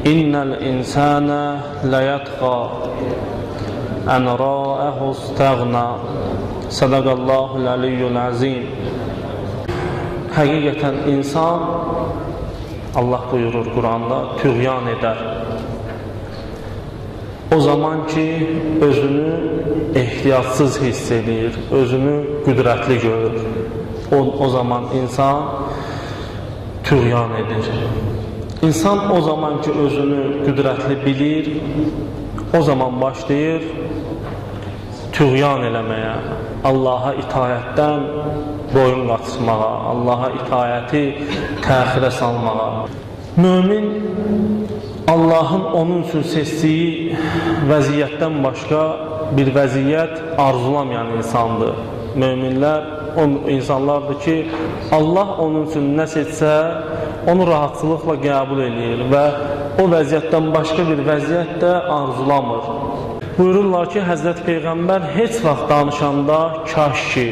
İnnel insana layatqa en ra'ahu istagna. Sadaqallahul aliyyul azim. Həqiqətən insan, Allah buyurur Quranda, tüğyan eder. O zaman ki özünü ehtiyatsız hiss edir, özünü qüdrətli görür. O zaman insan tüğyan edir. İnsan o zaman ki özünü qüdrətli bilir, o zaman başlayır tüğyan eləməyə, Allaha itayətdən boyun qaçmağa, Allaha itayəti təxirə salmağa. Mömin Allahın onun üçün seçdiyi vəziyyətdən başqa bir vəziyyət arzulamayan insandır. Möminlər insanlardır ki, Allah onun üçün nə seçsə, onu rahatçılıqla qəbul edir və o vəziyyətdən başqa bir vəziyyət də arzulamır. Buyururlar ki, Həzrət Peyğəmbər heç vaxt danışanda kaş ki,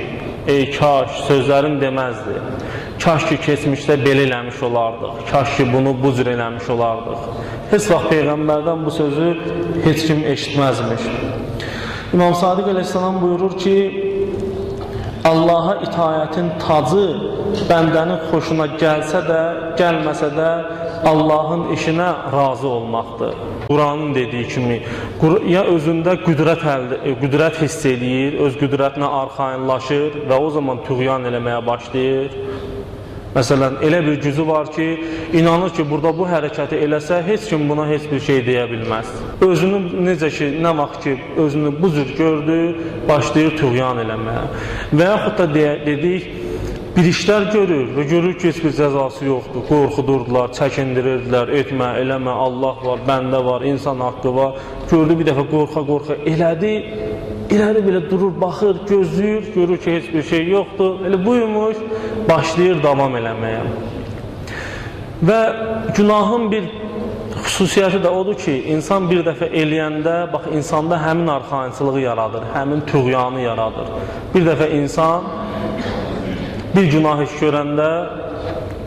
ey kaş sözlərini deməzdi. Kaş ki keçmişdə belə eləmiş olardıq, kaş ki bunu bu cür eləmiş olardıq. Heç vaxt Peyğəmbərdən bu sözü heç kim eşitməzmiş. İmam Sadiq əleyhissalam buyurur ki, Allaha itayətin tacı bəndənin xoşuna gəlsə də, gəlməsə də Allahın işinə razı olmaqdır. Quranın dediyi kimi, ya özündə qüdrət hiss edir, öz qüdrətinə arxayınlaşır və o zaman tüğyan eləməyə başlayır. Məsələn, elə bir gücü var ki, inanır ki, burada bu hərəkəti eləsə, heç kim buna heç bir şey deyə bilməz. Özünü necə ki, nə vaxt ki, özünü bu cür gördü, başlayır tüğyan eləməyə. Və yaxud da dedik, bir işlər görür və görür ki, heç bir cəzası yoxdur. Qorxudurdular, çəkindirirdilər, etmə, eləmə, Allah var, bəndə var, insan haqqı var. Gördü bir dəfə qorxa-qorxa elədi, iləri belə durur, baxır, gözləyir, görür ki, heç bir şey yoxdur. Elə buymuş, başlayır davam eləməyə. Və günahın bir xüsusiyyəti də odur ki, insan bir dəfə eləyəndə, bax, insanda həmin arxayınçılığı yaradır, həmin tüğyanı yaradır. Bir dəfə insan bir günah iş görəndə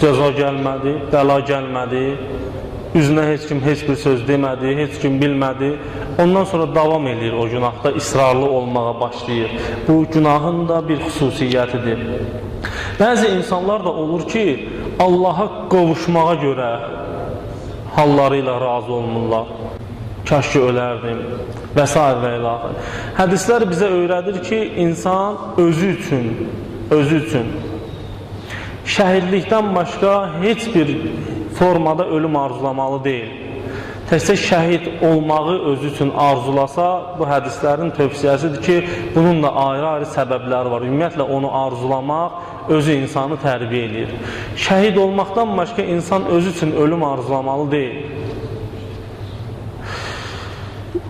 cəza gəlmədi, bəla gəlmədi, üzünə heç kim heç bir söz demədi, heç kim bilmədi. Ondan sonra davam edir o günahda, israrlı olmağa başlayır. Bu günahın da bir xüsusiyyətidir. Bəzi insanlar da olur ki, Allaha qovuşmağa görə halları ilə razı olmurlar. Kaş ki ölərdim və s. və ilaxır. Hədislər bizə öyrədir ki, insan özü üçün şəhidlikdən başqa heç bir formada ölüm arzulamalı deyil. Təkcə şəhid olmağı özü üçün arzulasa, bu hədislərin tövsiyəsidir ki, bunun da ayrı-ayrı səbəbləri var. Ümumiyyətlə, onu arzulamaq özü insanı tərbiyə edir. Şəhid olmaqdan başqa insan özü üçün ölüm arzulamalı deyil.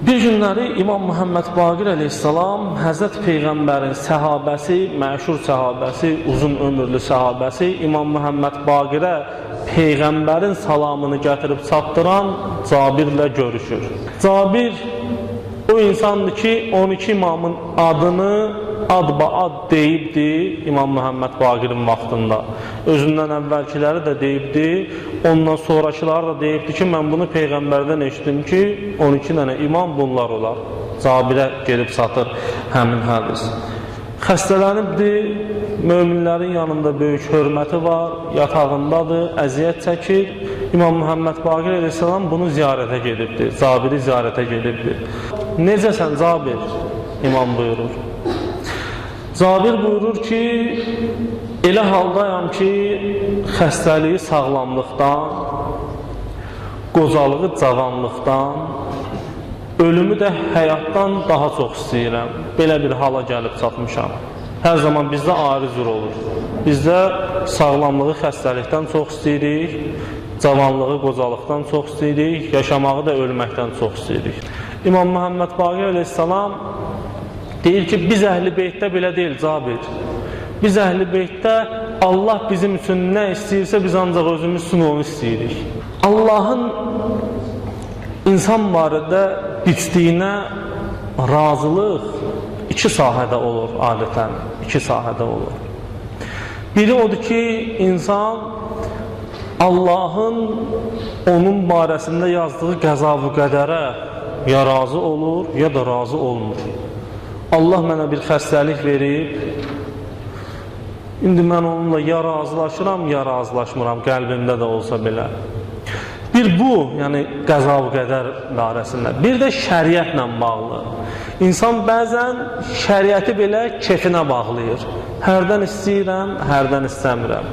Bir günləri İmam Muhammed Baqir əleyhissalam Həzrət Peyğəmbərin səhabəsi, məşhur səhabəsi, uzun ömürlü səhabəsi İmam Muhammed Baqirə Peyğəmbərin salamını gətirib çatdıran Cabirlə görüşür. Cabir o insandır ki, 12 imamın adını adba-ad deyibdi İmam Muhammed Baqirin vaxtında. Özündən əvvəlkiləri də deyibdi, ondan sonrakıları da deyibdi ki, mən bunu Peyğəmbərdən eşitdim ki, 12 dənə imam bunlar olar. Cabirə gelib satır həmin hədis. Xəstələnibdir, möminlərin yanında böyük hörməti var, yatağındadır, əziyyət çəkir. İmam Muhammed Baqir əleyhissalam bunu ziyarətə gedibdir, Cabiri ziyarətə gedibdir. Necəsən Cabir? İmam buyurur. Cabir buyurur ki, elə haldayam ki, xəstəliyi sağlamlıqdan, qocalığı cavanlıqdan, ölümü də həyatdan daha çox istəyirəm. Belə bir hala gəlib çatmışam. Hər zaman bizdə ayrı cür olur. Bizdə sağlamlığı xəstəlikdən çox istəyirik, cavanlığı qocalıqdan çox istəyirik, yaşamağı da ölməkdən çox istəyirik. İmam Muhammed Baqir əleyhissalam deyir ki, biz əhl-i beytdə belə deyil Cabir. Biz əhl-i beytdə Allah bizim üçün nə istəyirsə biz ancaq özümüz üçün onu istəyirik. Allahın insan barədə biçdiyinə razılıq iki sahədə olur adətən, 2 sahədə olur. Biri odur ki, insan Allahın onun barəsində yazdığı qəza-və qədərə ya razı olur, ya da razı olmur. Allah mənə bir xəstəlik verib, indi mən onunla ya razılaşıram, ya razılaşmıram, qəlbimdə də olsa belə. Bir bu, yəni qəza-və qədər barəsində. Bir də şəriətlə bağlı. İnsan bəzən şəriəti belə kefinə bağlayır. Hərdən istəyirəm, hərdən istəmirəm.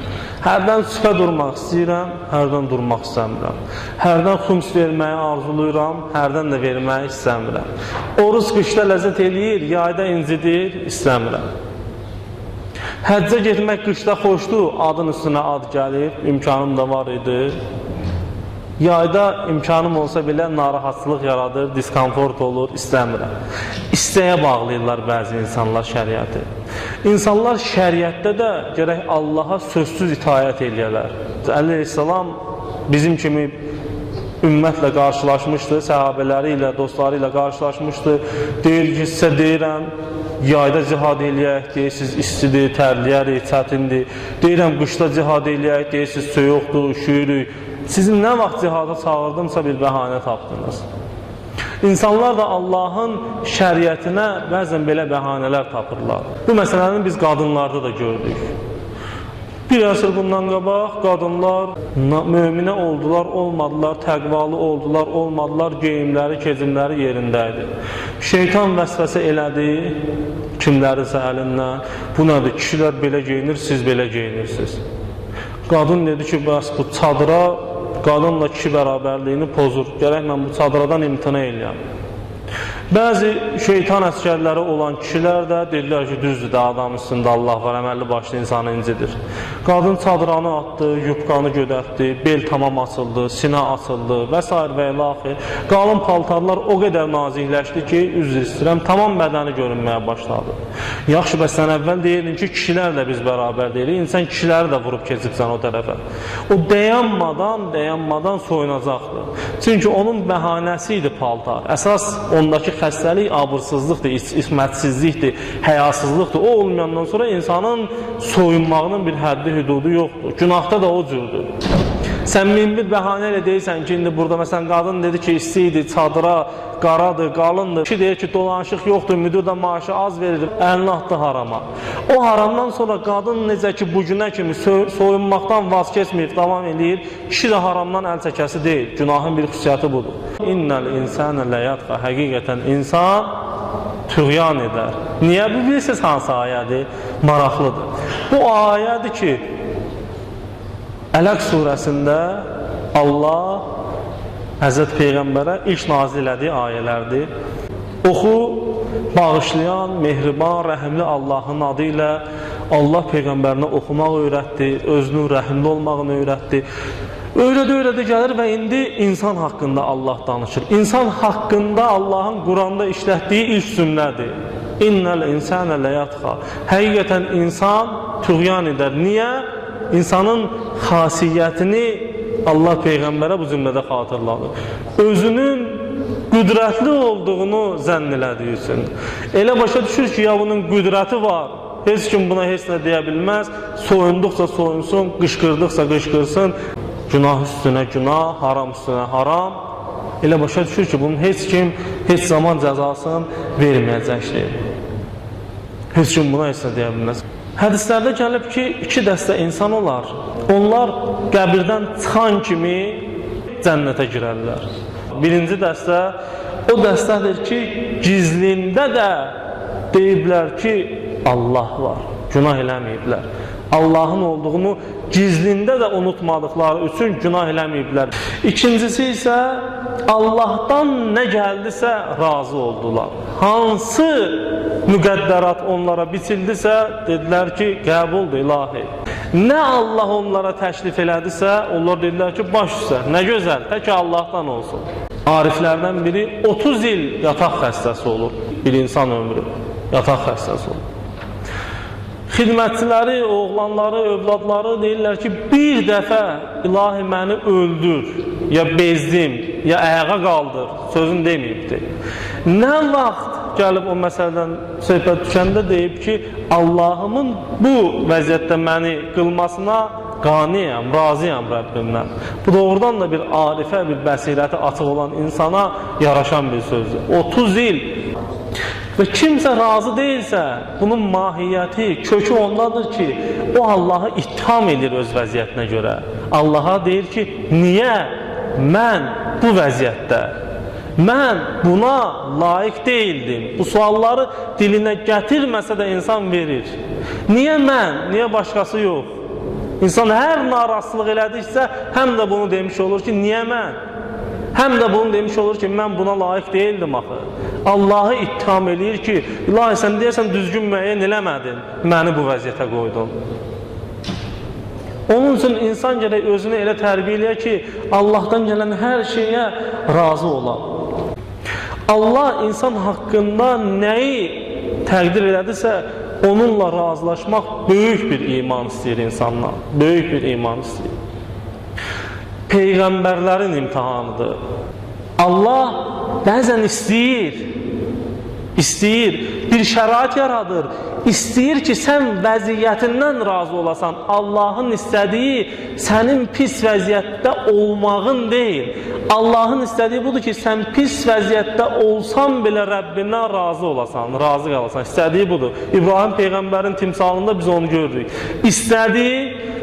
Hərdən süfə durmaq istəyirəm, hərdən durmaq istəmirəm. Hərdən xums verməyi arzuluyuram, hərdən də verməyi istəmirəm. Oruz qışda ləzzət eləyir, yayda incidir, istəmirəm. Həccə getmək qışda xoşdur, adın üstünə ad gəlir, imkanım da var idi. Yayda imkanım olsa belə narahatsızlıq yaradır, diskomfort olur, istəmirəm. İstəyə bağlayırlar bəzi insanlar şəriəti. İnsanlar şəriətdə də gərək Allaha sözsüz itaət eləyərlər. Əleyhissalam bizim kimi ümmətlə qarşılaşmışdı, səhabələri ilə, dostları ilə qarşılaşmışdı. Deyir ki, sizə deyirəm, yayda cihad eləyək, deyirsiniz, istidir, tərliyərik, çətindir. Deyirəm, qışda cihad eləyək, deyirsiniz, soyuqdur, üşüyürük. Sizin nə vaxt cihada çağırdımsa bir bəhanə tapdınız. İnsanlar da Allahın şəriətinə bəzən belə bəhanələr tapırlar. Bu məsələni biz qadınlarda da gördük. Bir əsr bundan qabaq qadınlar möminə oldular, olmadılar, təqvalı oldular, olmadılar, geyimləri, kezimləri yerindəydi. Şeytan vəsvəsə elədi kimlərisə əlindən. Bu nədir? Kişilər belə geyinir, siz belə geyinirsiniz. Qadın dedi ki, bəs bu çadıra qadınla kişi bərabərliyini pozur. Gərək mən bu çadıradan imtina eləyəm. Bəzi şeytan əskərləri olan kişilər də dedilər ki, düzdür də adam üstündə Allah var, əməlli başlı insanı incidir. Qadın çadıranı atdı, yubqanı gödətdi, bel tamam açıldı, sinə açıldı və s. və ilaxir. Qalın paltarlar o qədər nazikləşdi ki, üzr istəyirəm, tamam bədəni görünməyə başladı. Yaxşı, bəs sən əvvəl deyirdin ki, kişilərlə biz bərabər deyirik, insan kişiləri də vurub keçibsən o tərəfə. O dayanmadan soyunacaqdır. Çünki onun bəhanəsi idi paltar. Əsas ondakı xəstəlik abırsızlıqdır, ismətsizlikdir, həyasızlıqdır. O olmayandan sonra insanın soyunmağının bir həddi, hüdudu yoxdur. Günahda da o cürdür. Sən min bir bəhanə ilə deyirsən ki, indi burada məsələn qadın dedi ki, istəyidi, çadıra, qaradır, qalındır. Kişi deyir ki, dolanışıq yoxdur, müdür də maaşı az verilir, əlini atdı harama. O haramdan sonra qadın necə ki, bu günə kimi soyunmaqdan vaz keçməyib, davam edir, kişi də haramdan əl çəkəsi deyil. Günahın bir xüsusiyyəti budur. İnnəl insənə ləyətqə, həqiqətən insan tüğyan edər. Niyə? Bu bilirsiniz hansı ayədir? Maraqlıdır. Bu ayədir ki, Ələq surəsində Allah Həzrət Peyğəmbərə ilk nazil elədiyi ayələrdir. Oxu, bağışlayan, mehriban, rəhimli Allahın adı ilə Allah Peyğəmbərinə oxumaq öyrətdi, özünün rəhimli olmağını öyrətdi. Öyrədə gəlir və indi insan haqqında Allah danışır. İnsan haqqında Allahın Quranda işlətdiyi ilk cümlədir. İnnəl insənə ləyətqə. Həqiqətən insan tüğyan edər. Niyə? İnsanın xasiyyətini Allah Peyğəmbərə bu cümlədə xatırladır. Özünün qüdrətli olduğunu zənn elədiyi üçün. Elə başa düşür ki, ya bunun qüdrəti var, heç kim buna heç nə deyə bilməz, soyunduqca soyunsun, qışqırdıqca qışqırsın, günah üstünə günah, haram üstünə haram. Elə başa düşür ki, bunun heç kim heç zaman cəzasını verməyəcəkdir. Heç kim buna heç nə deyə bilməz. Hədislərdə gəlib ki, iki dəstə insan olar. Onlar qəbirdən çıxan kimi cənnətə girərlər. Birinci dəstə o dəstədir ki, gizlində də deyiblər ki, Allah var, günah eləməyiblər. Allahın olduğunu gizlində də unutmadıqları üçün günah eləməyiblər. İkincisi isə Allahdan nə gəldisə razı oldular. Hansı müqəddərat onlara biçildisə, dedilər ki, qəbuldur ilahi. Nə Allah onlara təklif elədisə, onlar dedilər ki, baş üstə, nə gözəl, tək Allahdan olsun. Ariflərdən biri 30 il yataq xəstəsi olur, bir insan ömrü yataq xəstəsi olur. Xidmətçiləri, oğlanları, övladları deyirlər ki, bir dəfə ilahi məni öldür, ya bezdim, ya ayağa qaldır, sözün deməyibdir. Nə vaxt gəlib o məsələdən söhbət düşəndə deyib ki, Allahımın bu vəziyyətdə məni qılmasına qaniyəm, razıyam Rəbbimdən. Bu doğrudan da bir arifə, bir bəsirəti açıq olan insana yaraşan bir sözdür. 30 il və kimsə razı deyilsə, bunun mahiyyəti, kökü ondadır ki, o Allahı ittiham edir öz vəziyyətinə görə. Allaha deyir ki, niyə mən bu vəziyyətdə? Mən buna layiq deyildim. Bu sualları dilinə gətirməsə də insan verir. Niyə mən, niyə başqası yox? İnsan hər narazılıq elədiksə, həm də bunu demiş olur ki, niyə mən? Həm də bunu demiş olur ki, mən buna layiq deyildim axı. Allahı ittiham eləyir ki, ilahi sən deyərsən düzgün müəyyən eləmədin, məni bu vəziyyətə qoydun. Onun üçün insan gərək özünü elə tərbiyə eləyə ki, Allahdan gələn hər şeyə razı ola. Allah insan haqqında nəyi təqdir elədirsə, onunla razılaşmaq böyük bir iman istəyir insanlar. Böyük bir iman istəyir. Peyğəmbərlərin imtihanıdır. Allah bəzən istəyir, bir şərait yaradır. İstəyir ki, sən vəziyyətindən razı olasan. Allahın istədiyi sənin pis vəziyyətdə olmağın deyil. Allahın istədiyi budur ki, sən pis vəziyyətdə olsan belə Rəbbindən razı olasan, razı qalasan. İstədiyi budur. İbrahim Peyğəmbərin timsalında biz onu görürük. İstədiyi,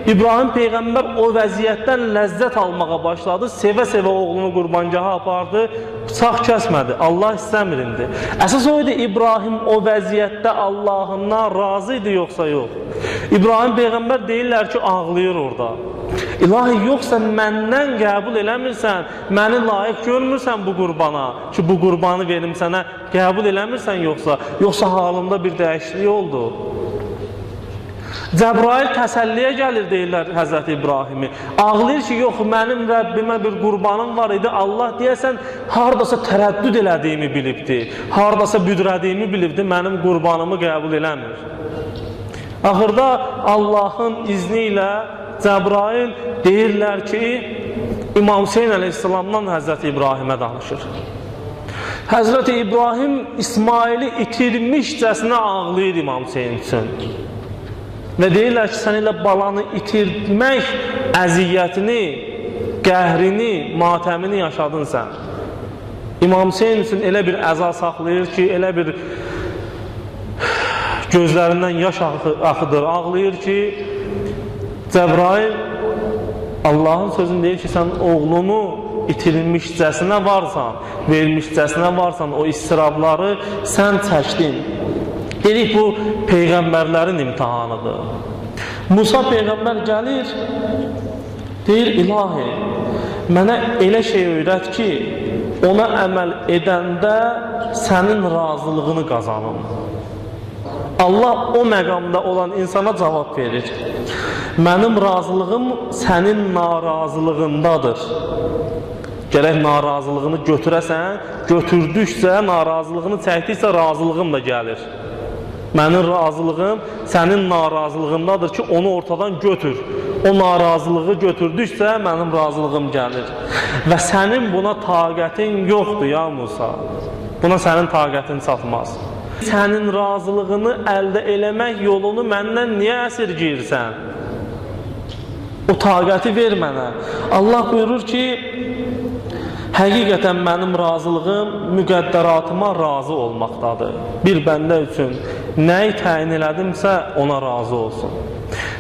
İbrahim Peyğəmbər o vəziyyətdən ləzzət almağa başladı. Sevə-sevə oğlunu qurbangaha apardı, bıçaq kəsmədi. Allah istəmir indi. Əsas o idi, İbrahim o vəziyyətdə Allahından razı idi, yoxsa yox. İbrahim Peyğəmbər deyirlər ki, ağlayır orada. İlahi, yoxsa məndən qəbul eləmirsən, məni layiq görmürsən bu qurbana, ki bu qurbanı verim sənə, qəbul eləmirsən yoxsa halında bir dəyişiklik oldu. Cəbrail təsəlliyə gəlir deyirlər Həzrəti İbrahimi. Ağlayır ki, yox, mənim Rəbbimə bir qurbanım var idi. Allah deyəsən, haradasa tərəddüd elədiyimi bilibdi, haradasa büdrədiyimi bilibdi, mənim qurbanımı qəbul eləmir. Axırda Allahın izni ilə Cəbrail deyirlər ki, İmam Hüseyin əleyhissalamdan Həzrəti İbrahimə danışır. Həzrəti İbrahim İsmaili itirmişcəsinə ağlayır İmam Hüseyin üçün. Və deyirlər ki, sən elə balanı itirmək əziyyətini, qəhrini, matəmini yaşadın sən. İmam Hüseyin üçün elə bir əza saxlayır ki, elə bir gözlərindən yaş axıdır, ağlayır ki, Cəbrail Allahın sözünü deyir ki, sən oğlunu itirilmişcəsinə varsan, verilmişcəsinə varsan, o istirabları sən çəkdin. Dedik, bu Peyğəmbərlərin imtihanıdır. Musa Peyğəmbər gəlir, deyir, ilahi, mənə elə şey öyrət ki, ona əməl edəndə sənin razılığını qazanım. Allah o məqamda olan insana cavab verir. Mənim razılığım sənin narazılığındadır. Gərək narazılığını götürəsən, götürdüksə, narazılığını çəkdiksə, razılığım da gəlir. Mənim razılığım sənin narazılığındadır ki, onu ortadan götür. O narazılığı götürdüksə, mənim razılığım gəlir. Və sənin buna taqətin yoxdur ya Musa. Buna sənin taqətin çatmaz. Sənin razılığını əldə eləmək yolunu məndən niyə əsirgəyirsən? O taqəti ver mənə. Allah buyurur ki, həqiqətən mənim razılığım müqəddəratıma razı olmaqdadır. Bir bəndə üçün nəyi təyin elədimsə ona razı olsun.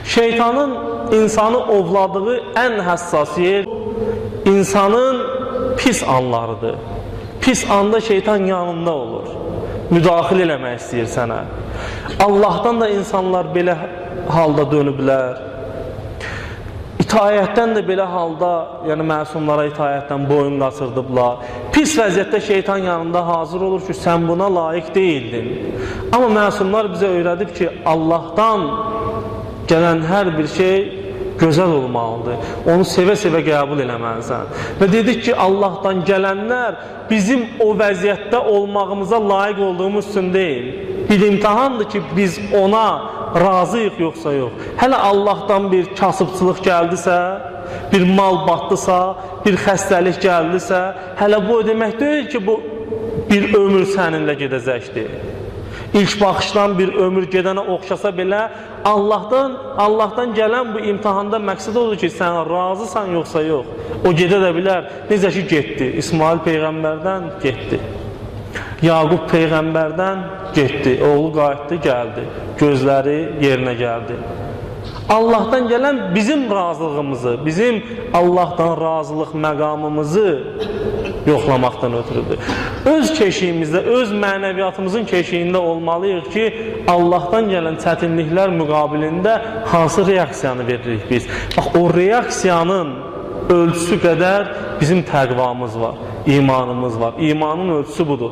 Şeytanın insanı ovladığı ən həssas yer insanın pis anlarıdır. Pis anda şeytan yanında olur. Müdaxilə eləmək istəyir sənə. Allahdan da insanlar belə halda dönüblər. İtaətdən də belə halda, yəni məsumlara itaətdən boyun qaçırdıblar. Pis vəziyyətdə şeytan yanında hazır olur ki, sən buna layiq deyildin. Amma məsumlar bizə öyrədib ki, Allahdan gələn hər bir şey gözəl olmalıdır. Onu sevə-sevə qəbul eləməlisən. Və dedik ki, Allahdan gələnlər bizim o vəziyyətdə olmağımıza layiq olduğumuz üçün deyil. Bir imtihandır ki, biz ona razıyıq yoxsa yox. Hələ Allahdan bir kasıbçılıq gəldisə, bir mal batdısa, bir xəstəlik gəldisə, hələ bu demək deyil ki, bu bir ömür səninlə gedəcəkdir. İlk baxışdan bir ömür gedənə oxşasa belə Allahdan gələn bu imtihanda məqsəd odur ki, sən razısan yoxsa yox. O gedə də bilər. Necə ki getdi. İsmail peyğəmbərdən getdi. Yaqub peyğəmbərdən getdi. Oğlu qayıtdı, gəldi. Gözləri yerinə gəldi. Allahdan gələn bizim razılığımızı, bizim Allahdan razılıq məqamımızı yoxlamaqdan ötürüdür. Öz keşiyimizdə, öz mənəviyyatımızın keşiyində olmalıyıq ki, Allahdan gələn çətinliklər müqabilində hansı reaksiyanı veririk biz? Bax, o reaksiyanın ölçüsü qədər bizim təqvamız var, imanımız var. İmanın ölçüsü budur.